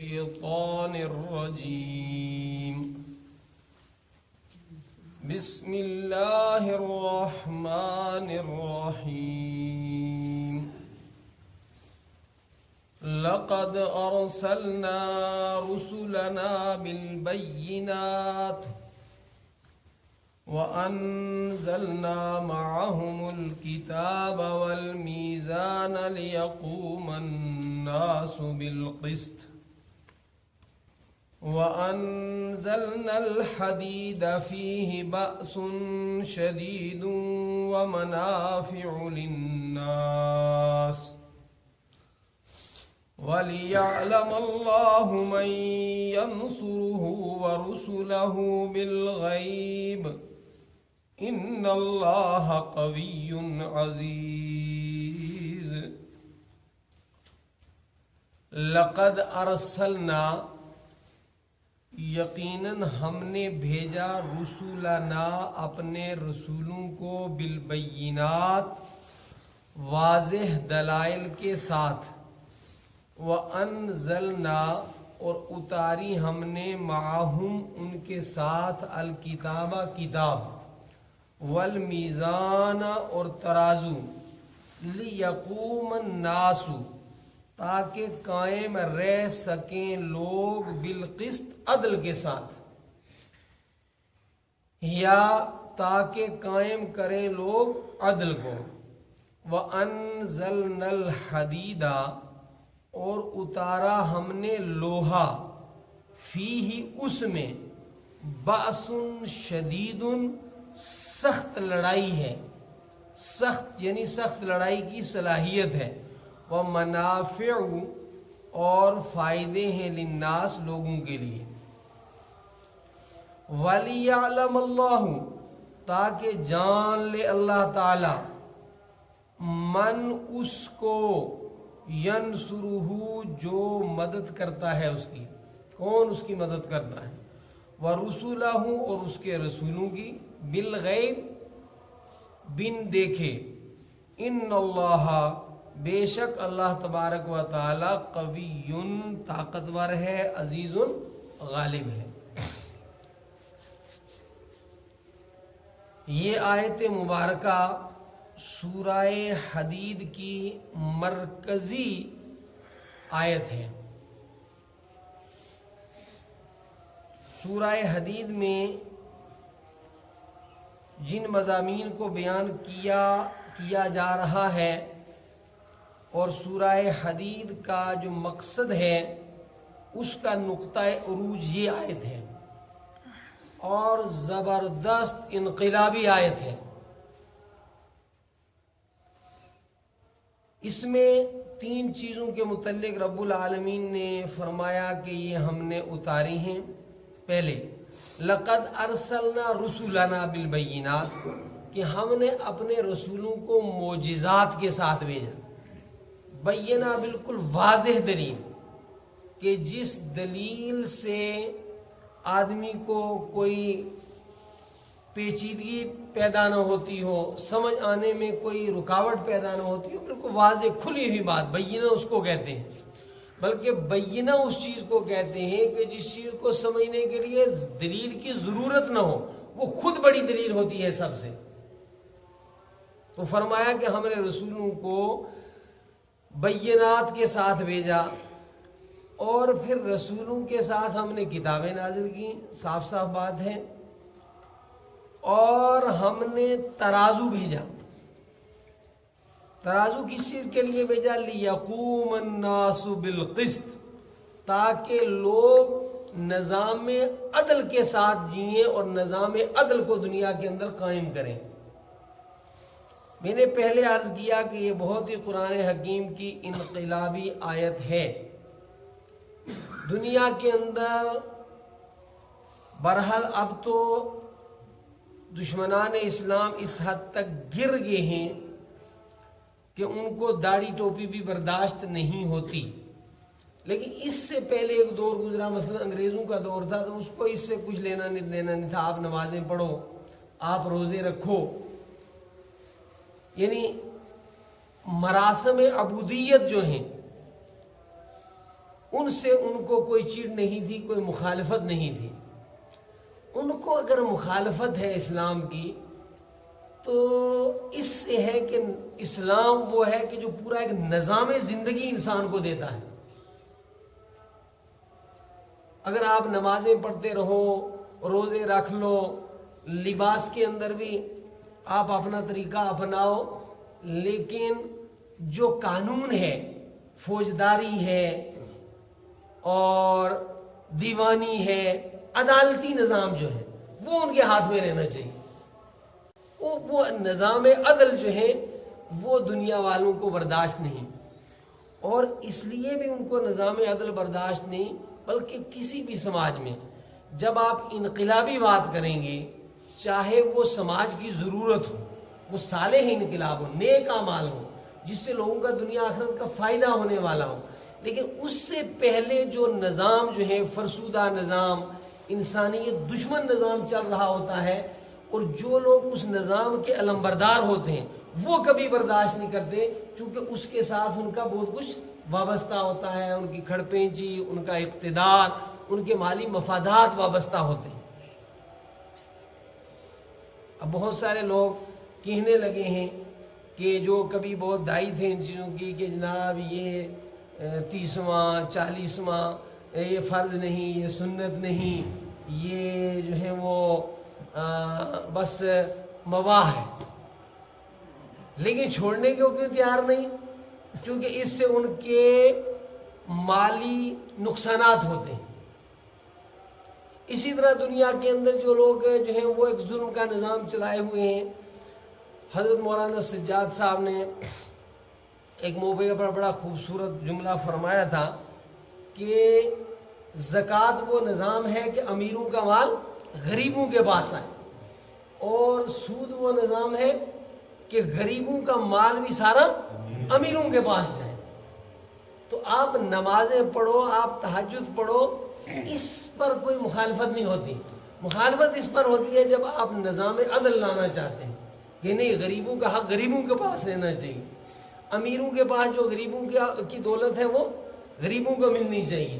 الشيطان الرجيم بسم الله الرحمن الرحيم لقد أرسلنا رسلنا بالبينات وأنزلنا معهم الكتاب والميزان ليقوم الناس بالقسط وأنزلنا الحديد فيه بأس شديد ومنافع للناس وليعلم الله من ينصره ورسله بالغيب إن الله قوي عزيز لقد ارسلنا یقیناً ہم نے بھیجا رسولنا اپنے رسولوں کو بالبینات واضح دلائل کے ساتھ وَأَنزَلْنَا اور اتاری ہم نے معاہم ان کے ساتھ الکتاب کتاب والمیزان اور ترازو لِيَقُومَ النَّاسُ تاکہ قائم رہ سکیں لوگ بالقسط عدل کے ساتھ یا تاکہ قائم کریں لوگ عدل کو وَأَنزَلْنَا الْحَدِيدَ اور اتارا ہم نے لوہا فیہ اس میں بأس شدید سخت لڑائی ہے سخت یعنی سخت لڑائی کی صلاحیت ہے ومنافع اور فائدے ہیں للناس لوگوں کے لیے وَلِيَعْلَمَ اللَّهُ تاکہ جان لے اللہ تعالی من اس کو ینصرہ جو مدد کرتا ہے اس کی کون اس کی مدد کرتا ہے ورسولہ اور اس کے رسولوں کی بالغیب بن دیکھے ان اللہ بے شک اللہ تبارک و تعالی قوی طاقتور ہے عزیز غالب ہے. یہ آیت مبارکہ سورہ حدید کی مرکزی آیت ہے. سورہ حدید میں جن مضامین کو بیان کیا جا رہا ہے اور سورہ حدید کا جو مقصد ہے اس کا نقطہ عروج یہ آیت ہے اور زبردست انقلابی آیت ہے. اس میں 3 چیزوں کے متعلق رب العالمین نے فرمایا کہ یہ ہم نے اتاری ہیں. پہلے لقد ارسلنا رسولنا بالبینات کہ ہم نے اپنے رسولوں کو معجزات کے ساتھ بھیجا. بینہ بالکل واضح دلیل کہ جس دلیل سے آدمی کو کوئی پیچیدگی پیدا نہ ہوتی ہو سمجھ آنے میں کوئی رکاوٹ پیدا نہ ہوتی ہو بالکل واضح کھلی ہوئی بات بینہ اس کو کہتے ہیں. بلکہ بینہ اس چیز کو کہتے ہیں کہ جس چیز کو سمجھنے کے لیے دلیل کی ضرورت نہ ہو وہ خود بڑی دلیل ہوتی ہے سب سے. تو فرمایا کہ ہم نے رسولوں کو بینات کے ساتھ بھیجا اور پھر رسولوں کے ساتھ ہم نے کتابیں نازل کی صاف صاف بات ہے. اور ہم نے ترازو بھیجا. ترازو کس چیز کے لیے بھیجا؟ لِيَقُومَ النَّاسُ بِالْقِسْطِ تاکہ لوگ نظام عدل کے ساتھ جئیں اور نظام عدل کو دنیا کے اندر قائم کریں. میں نے پہلے عرض کیا کہ یہ بہت ہی قرآن حکیم کی انقلابی آیت ہے. دنیا کے اندر برحال اب تو دشمنان اسلام اس حد تک گر گئے ہیں کہ ان کو داڑھی ٹوپی بھی برداشت نہیں ہوتی. لیکن اس سے پہلے ایک دور گزرا مثلا انگریزوں کا دور تھا تو اس کو اس سے کچھ لینا نہیں تھا. آپ نمازیں پڑھو آپ روزے رکھو یعنی مراسم عبودیت جو ہیں ان سے ان کو کوئی چیڑ نہیں تھی، کوئی مخالفت نہیں تھی۔ ان کو اگر مخالفت ہے اسلام کی تو اس سے ہے کہ اسلام وہ ہے کہ جو پورا ایک نظام زندگی انسان کو دیتا ہے۔ اگر آپ نمازیں پڑھتے رہو، روزے رکھ لو، لباس کے اندر بھی آپ اپنا طریقہ اپناؤ، لیکن جو قانون ہے، فوجداری ہے اور دیوانی ہے، عدالتی نظام جو ہے وہ ان کے ہاتھ میں رہنا چاہیے۔ وہ نظام عدل جو ہے وہ دنیا والوں کو برداشت نہیں، اور اس لیے بھی ان کو نظام عدل برداشت نہیں، بلکہ کسی بھی سماج میں جب آپ انقلابی بات کریں گے، چاہے وہ سماج کی ضرورت ہو، وہ صالح انقلاب ہو، نیک اعمال ہو، جس سے لوگوں کا دنیا آخرت کا فائدہ ہونے والا ہو، لیکن اس سے پہلے جو نظام جو ہے فرسودہ نظام، انسانیت دشمن نظام چل رہا ہوتا ہے، اور جو لوگ اس نظام کے علمبردار ہوتے ہیں وہ کبھی برداشت نہیں کرتے، چونکہ اس کے ساتھ ان کا بہت کچھ وابستہ ہوتا ہے، ان کی کھڑ پینچی، ان کا اقتدار، ان کے مالی مفادات وابستہ ہوتے ہیں۔ اب بہت سارے لوگ کہنے لگے ہیں کہ جو کبھی بہت دائی تھے ان چیزوں کی کہ جناب یہ 30واں 40واں یہ فرض نہیں، یہ سنت نہیں، یہ جو ہے وہ بس مباح ہے، لیکن چھوڑنے کے کیوں تیار نہیں؟ کیونکہ اس سے ان کے مالی نقصانات ہوتے ہیں۔ اسی طرح دنیا کے اندر جو لوگ جو ہیں وہ ایک ظلم کا نظام چلائے ہوئے ہیں۔ حضرت مولانا سجاد صاحب نے ایک موقع پر بڑا خوبصورت جملہ فرمایا تھا کہ زکوٰۃ وہ نظام ہے کہ امیروں کا مال غریبوں کے پاس آئے، اور سود وہ نظام ہے کہ غریبوں کا مال بھی سارا امیروں کے پاس جائے۔ تو آپ نمازیں پڑھو، آپ تہجد پڑھو، اس پر کوئی مخالفت نہیں ہوتی۔ مخالفت اس پر ہوتی ہے جب آپ نظام عدل لانا چاہتے ہیں کہ نہیں، غریبوں کا حق غریبوں کے پاس رہنا چاہیے، امیروں کے پاس جو غریبوں کی دولت ہے وہ غریبوں کو ملنی چاہیے،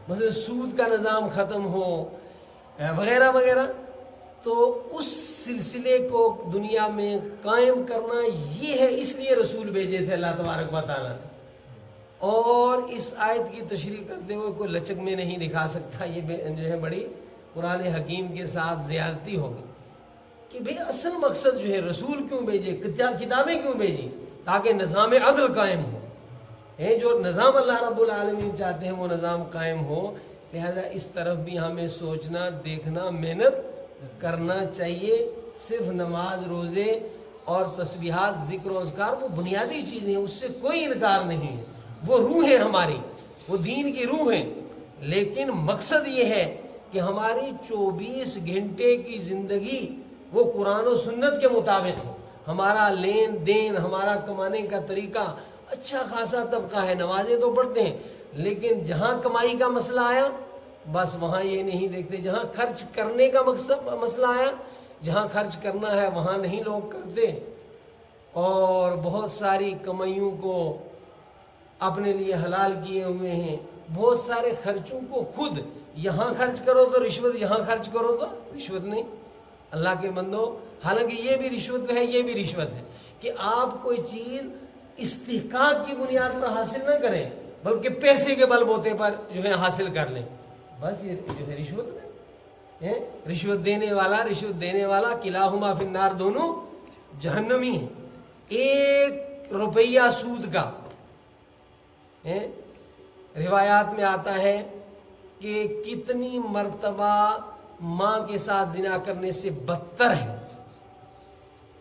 مثلا سود کا نظام ختم ہو وغیرہ وغیرہ۔ تو اس سلسلے کو دنیا میں قائم کرنا یہ ہے، اس لیے رسول بھیجے تھے اللہ تبارک و تعالیٰ نے۔ اور اس آیت کی تشریح کرتے ہوئے کوئی لچک میں نہیں دکھا سکتا، یہ جو ہے بڑی قرآن حکیم کے ساتھ زیادتی ہوگی کہ بھئی اصل مقصد جو ہے رسول کیوں بھیجے، کتابیں کیوں بھیجی؟ تاکہ نظام عدل قائم ہو، جو نظام اللہ رب العالمین چاہتے ہیں وہ نظام قائم ہو۔ لہذا اس طرف بھی ہمیں سوچنا، دیکھنا، محنت کرنا چاہیے۔ صرف نماز، روزے اور تسبیحات، ذکر و اذکار وہ بنیادی چیزیں ہیں، اس سے کوئی انکار نہیں ہے، وہ روح ہے ہماری، وہ دین کی روح ہے، لیکن مقصد یہ ہے کہ ہماری 24 گھنٹے کی زندگی وہ قرآن و سنت کے مطابق ہو۔ ہمارا لین دین، ہمارا کمانے کا طریقہ اچھا خاصا طبقہ ہے، نمازیں تو پڑھتے ہیں، لیکن جہاں کمائی کا مسئلہ آیا بس وہاں یہ نہیں دیکھتے، جہاں خرچ کرنے کا مسئلہ آیا، جہاں خرچ کرنا ہے وہاں نہیں لوگ کرتے، اور بہت ساری کمائیوں کو اپنے لیے حلال کیے ہوئے ہیں، بہت سارے خرچوں کو خود یہاں خرچ کرو تو رشوت، یہاں خرچ کرو تو رشوت نہیں۔ اللہ کے بندو، حالانکہ یہ بھی رشوت ہے، یہ بھی رشوت ہے کہ آپ کوئی چیز استحقاق کی بنیاد پر حاصل نہ کریں بلکہ پیسے کے بل بوتے پر جو ہے حاصل کر لیں، بس یہ جو ہے رشوت ہے۔ رشوت دینے والا کلاہما فی النار، دونوں جہنمی ہیں۔ 1 روپیہ سود کا روایات میں آتا ہے کہ کتنی مرتبہ ماں کے ساتھ زنا کرنے سے بدتر ہے،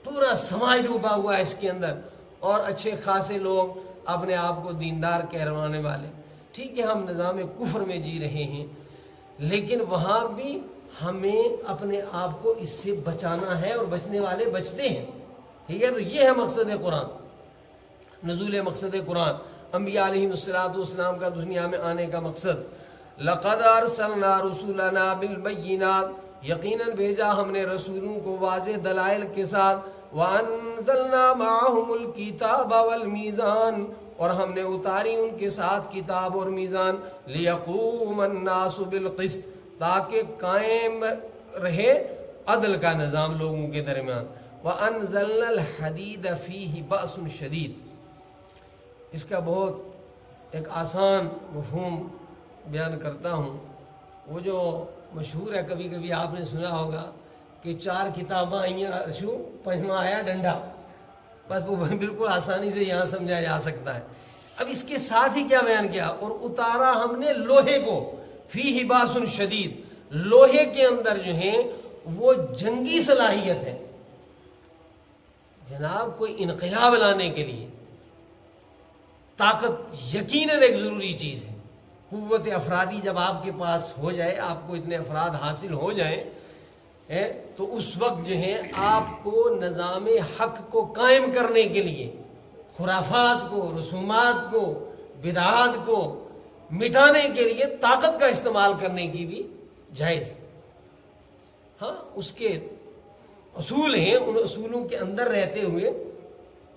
پورا سماج ڈوبا ہوا ہے اس کے اندر، اور اچھے خاصے لوگ اپنے آپ کو دیندار کہلوانے والے۔ ٹھیک ہے، ہم نظام کفر میں جی رہے ہیں، لیکن وہاں بھی ہمیں اپنے آپ کو اس سے بچانا ہے، اور بچنے والے بچتے ہیں۔ ٹھیک ہے، تو یہ ہے مقصد قرآن، نزول مقصد قرآن، انبیاء علیہم السلام کا دنیا میں آنے کا مقصد۔ لقد ارسلنا رسولنا بالبینات، یقیناً بھیجا ہم نے رسولوں کو واضح دلائل کے ساتھ، وانزلنا معهم الکتاب والمیزان، اور ہم نے اتاری ان کے ساتھ کتاب اور میزان لیقوم الناس بالقسط تاکہ قائم رہے عدل کا نظام لوگوں کے درمیان. وَأَنزَلْنَا الْحَدِيدَ فِيهِ بَأْسٌ شَدِيد. اس کا بہت ایک آسان مفہوم بیان کرتا ہوں. وہ جو مشہور ہے کبھی کبھی آپ نے سنا ہوگا کہ 4 کتاباں آئیں ارشو 5واں آیا ڈنڈا. بس وہ بالکل آسانی سے یہاں سمجھا جا سکتا ہے. اب اس کے ساتھ ہی کیا بیان کیا؟ اور اتارا ہم نے لوہے کو فیہ باس شدید. لوہے کے اندر جو ہیں وہ جنگی صلاحیت ہے. جناب کوئی انقلاب لانے کے لیے طاقت یقیناً ایک ضروری چیز ہے. قوت افرادی جب آپ کے پاس ہو جائے, آپ کو اتنے افراد حاصل ہو جائیں تو اس وقت جو ہے آپ کو نظام حق کو قائم کرنے کے لیے خرافات کو, رسومات کو, بدعات کو مٹانے کے لیے طاقت کا استعمال کرنے کی بھی جائز ہے. ہاں اس کے اصول ہیں, ان اصولوں کے اندر رہتے ہوئے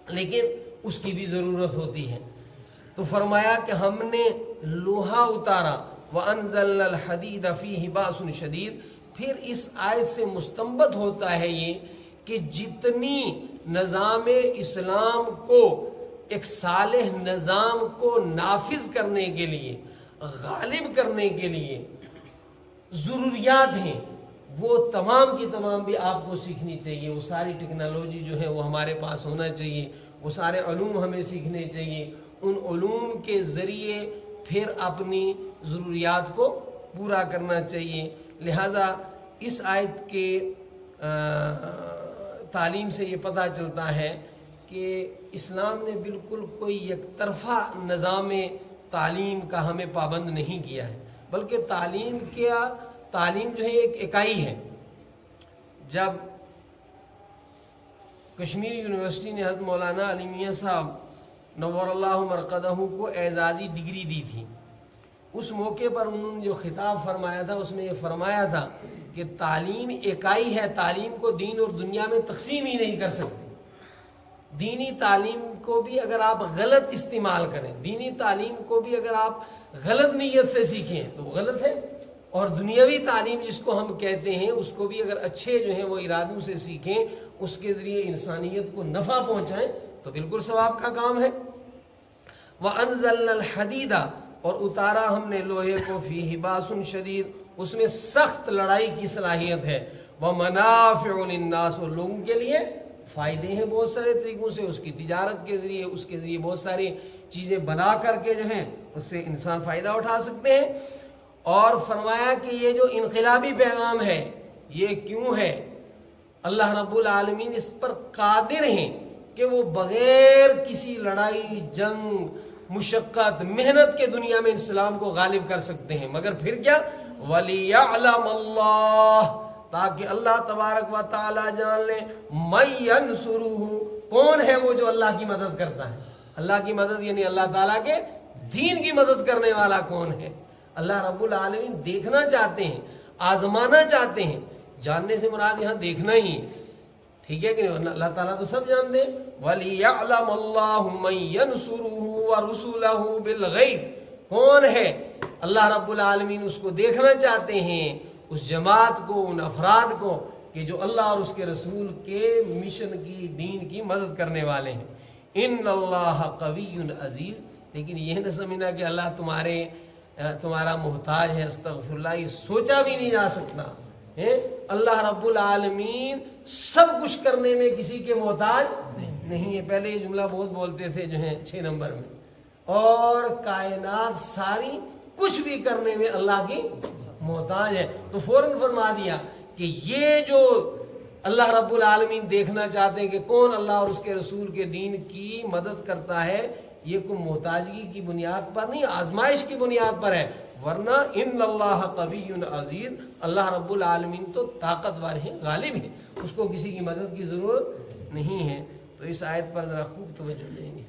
لیکن اس کی بھی ضرورت ہوتی ہے. تو فرمایا کہ ہم نے لوہا اتارا. وَأَنزَلْنَا الْحَدِيدَ فِيهِ بَأْسٌ شَدِيد. پھر اس آیت سے مستنبط ہوتا ہے یہ کہ جتنی نظام اسلام کو, ایک صالح نظام کو نافذ کرنے کے لیے, غالب کرنے کے لیے ضروریات ہیں, وہ تمام کی تمام بھی آپ کو سیکھنی چاہیے. وہ ساری ٹیکنالوجی جو ہے وہ ہمارے پاس ہونا چاہیے, وہ سارے علوم ہمیں سیکھنے چاہیے. ان علوم کے ذریعے پھر اپنی ضروریات کو پورا کرنا چاہیے. لہذا اس آیت کے تعلیم سے یہ پتہ چلتا ہے کہ اسلام نے بالکل کوئی یک طرفہ نظام تعلیم کا ہمیں پابند نہیں کیا ہے, بلکہ تعلیم جو ہے ایک اکائی ہے. جب کشمیر یونیورسٹی نے حضرت مولانا علی میاں صاحب نور اللہ مرقدہ کو اعزازی ڈگری دی تھی, اس موقع پر انہوں نے جو خطاب فرمایا تھا اس میں یہ فرمایا تھا کہ تعلیم اکائی ہے, تعلیم کو دین اور دنیا میں تقسیم ہی نہیں کر سکتے. دینی تعلیم کو بھی اگر آپ غلط استعمال کریں, دینی تعلیم کو بھی اگر آپ غلط نیت سے سیکھیں تو وہ غلط ہے, اور دنیاوی تعلیم جس کو ہم کہتے ہیں اس کو بھی اگر اچھے جو ہیں وہ ارادوں سے سیکھیں, اس کے ذریعے انسانیت کو نفع پہنچائیں تو بالکل ثواب کا کام ہے. وَأَنزَلْنَا الْحَدِيدَ. اور اتارا ہم نے لوہے کو فِيهِ بَأْسٌ شَدِيد. اس میں سخت لڑائی کی صلاحیت ہے. وَمَنَافِعُ لِلنَّاسِ. اور لوگوں کے لیے فائدے ہیں بہت سارے طریقوں سے, اس کی تجارت کے ذریعے, اس کے ذریعے بہت ساری چیزیں بنا کر کے جو ہیں اس سے انسان فائدہ اٹھا سکتے ہیں. اور فرمایا کہ یہ جو انقلابی پیغام ہے یہ کیوں ہے؟ اللہ رب العالمین اس پر قادر ہیں کہ وہ بغیر کسی لڑائی, جنگ, مشقت, محنت کے دنیا میں اسلام کو غالب کر سکتے ہیں. مگر پھر کیا؟ وَلِيَعْلَمَ اللَّهُ. تاکہ اللہ تبارک و تعالی جان لے مَن يَنْصُرُهُ. کون ہے وہ جو اللہ کی مدد کرتا ہے؟ اللہ کی مدد یعنی اللہ تعالیٰ کے دین کی مدد کرنے والا کون ہے؟ اللہ رب العالمین دیکھنا چاہتے ہیں, آزمانا چاہتے ہیں. جاننے سے مراد یہاں دیکھنا ہی ہے, ٹھیک ہے کہ نہیں؟ اللہ تعالیٰ تو سب جانتے ہیں. وَلِيَعْلَمَ اللَّهُ مَن يَنْصُرُهُ وَرُسُلَهُ بِالْغَيْبِ. کون ہے؟ اللہ رب العالمین اس کو دیکھنا چاہتے ہیں, اس جماعت کو, ان افراد کو کہ جو اللہ اور اس کے رسول کے مشن کی, دین کی مدد کرنے والے ہیں. ان اللہ قوی عزیز. لیکن یہ نہ سمجھنا کہ اللہ تمہارا محتاج ہے. استغفر اللہ, یہ سوچا بھی نہیں جا سکتا. اللہ رب العالمین سب کچھ کرنے میں کسی کے محتاج نہیں ہے. پہلے یہ جملہ بہت بولتے تھے جو ہیں 6 نمبر میں. اور کائنات ساری کچھ بھی کرنے میں اللہ کی محتاج ہے. تو فوراً فرما دیا کہ یہ جو اللہ رب العالمین دیکھنا چاہتے ہیں کہ کون اللہ اور اس کے رسول کے دین کی مدد کرتا ہے, یہ کوئی محتاجگی کی بنیاد پر نہیں, آزمائش کی بنیاد پر ہے. ورنہ ان اللہ قوی عزیز, اللہ رب العالمین تو طاقتور ہیں, غالب ہیں, اس کو کسی کی مدد کی ضرورت نہیں ہے. تو اس آیت پر ذرا خوب توجہ دیں گے.